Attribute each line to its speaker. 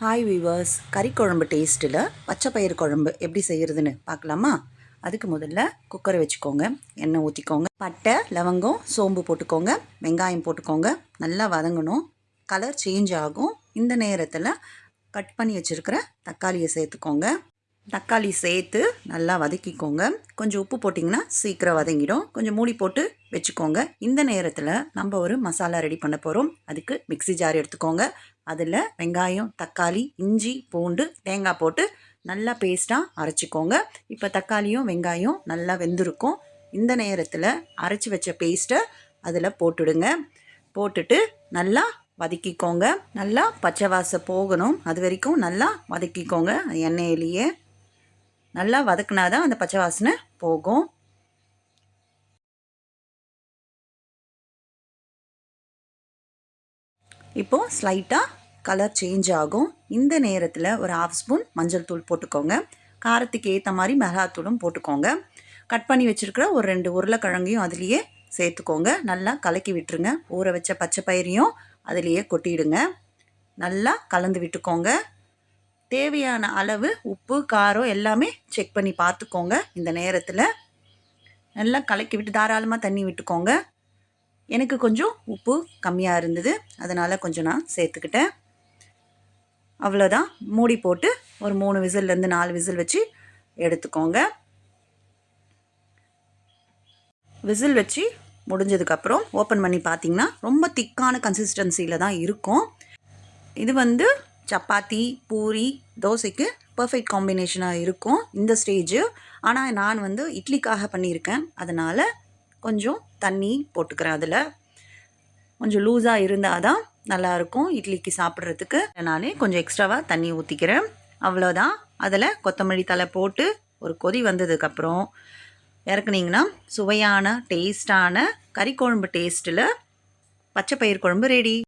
Speaker 1: Hi viewers, கறி குழம்பு டேஸ்ட்டில் பச்சை பயிறு குழம்பு எப்படி செய்கிறதுன்னு பார்க்கலாமா? அதுக்கு முதல்ல குக்கரை வச்சுக்கோங்க, எண்ணெய் ஊற்றிக்கோங்க, பட்டை லவங்கம் சோம்பு போட்டுக்கோங்க, வெங்காயம் போட்டுக்கோங்க, நல்லா வதங்கணும், கலர் சேஞ்ச் ஆகும். இந்த நேரத்தில் கட் பண்ணி வச்சுருக்கிற தக்காளியை சேர்த்துக்கோங்க. தக்காளி சேர்த்து நல்லா வதக்கிக்கோங்க. கொஞ்சம் உப்பு போட்டிங்கன்னா சீக்கிரம் வதங்கிடும். கொஞ்சம் மூடி போட்டு வச்சுக்கோங்க. இந்த நேரத்தில் நம்ம ஒரு மசாலா ரெடி பண்ண போகிறோம். அதுக்கு மிக்ஸி ஜார் எடுத்துக்கோங்க. அதில் வெங்காயம், தக்காளி, இஞ்சி, பூண்டு, தேங்காய் போட்டு நல்லா பேஸ்ட்டாக அரைச்சிக்கோங்க. இப்போ தக்காளியும் வெங்காயம் நல்லா வெந்திருக்கும். இந்த நேரத்தில் அரைச்சி வச்ச பேஸ்ட்டை அதில் போட்டுடுங்க. போட்டுட்டு நல்லா வதக்கிக்கோங்க. நல்லா பச்சை வாசம் போகணும், அது வரைக்கும் நல்லா வதக்கிக்கோங்க. எண்ணெயிலேயே நல்லா வதக்குனாதான் அந்த பச்சை வாசனை போகும். இப்போது ஸ்லைட்டாக கலர் சேஞ்ச் ஆகும். இந்த நேரத்தில் ஒரு 1/2 ஸ்பூன் மஞ்சள் தூள் போட்டுக்கோங்க. காரத்துக்கு ஏற்ற மாதிரி மிளகாத்தூளும் போட்டுக்கோங்க. கட் பண்ணி வச்சுருக்கிற ஒரு 2 உருளைக்கிழங்கையும் அதுலேயே சேர்த்துக்கோங்க. நல்லா கலக்கி விட்டுருங்க. ஊற வச்ச பச்சை பயிரையும் அதுலேயே கொட்டிடுங்க. நல்லா கலந்து விட்டுக்கோங்க. தேவையான அளவு உப்பு, காரம் எல்லாமே செக் பண்ணி பார்த்துக்கோங்க. இந்த நேரத்தில் நல்லா கலக்கி விட்டு தாராளமாக தண்ணி விட்டுக்கோங்க. எனக்கு கொஞ்சம் உப்பு கம்மியாக இருந்தது, அதனால் கொஞ்சம் நான் சேர்த்துக்கிட்டேன். அவ்வளோதான். மூடி போட்டு ஒரு 3 விசில்லேருந்து 4 விசில் வச்சு எடுத்துக்கோங்க. விசில் வச்சு முடிஞ்சதுக்கப்புறம் ஓப்பன் பண்ணி பார்த்திங்கன்னா ரொம்ப திக்கான கன்சிஸ்டன்சியில் தான் இருக்கும். இது சப்பாத்தி, பூரி, தோசைக்கு பர்ஃபெக்ட் காம்பினேஷனாக இருக்கும் இந்த ஸ்டேஜு. ஆனால் நான் இட்லிக்காக பண்ணியிருக்கேன், அதனால் கொஞ்சம் தண்ணி போட்டுக்கிறேன். அதில் கொஞ்சம் லூஸாக இருந்தால் தான் நல்லாயிருக்கும் இட்லிக்கு சாப்பிட்றதுக்கு. நானே கொஞ்சம் எக்ஸ்ட்ராவாக தண்ணி ஊற்றிக்கிறேன். அவ்வளோதான். அதில் கொத்தமல்லி தழை போட்டு ஒரு கொதி வந்ததுக்கப்புறம் இறக்குனிங்கன்னா சுவையான டேஸ்டான கறி குழம்பு டேஸ்ட்டில் பச்சை பயிறு குழம்பு ரெடி.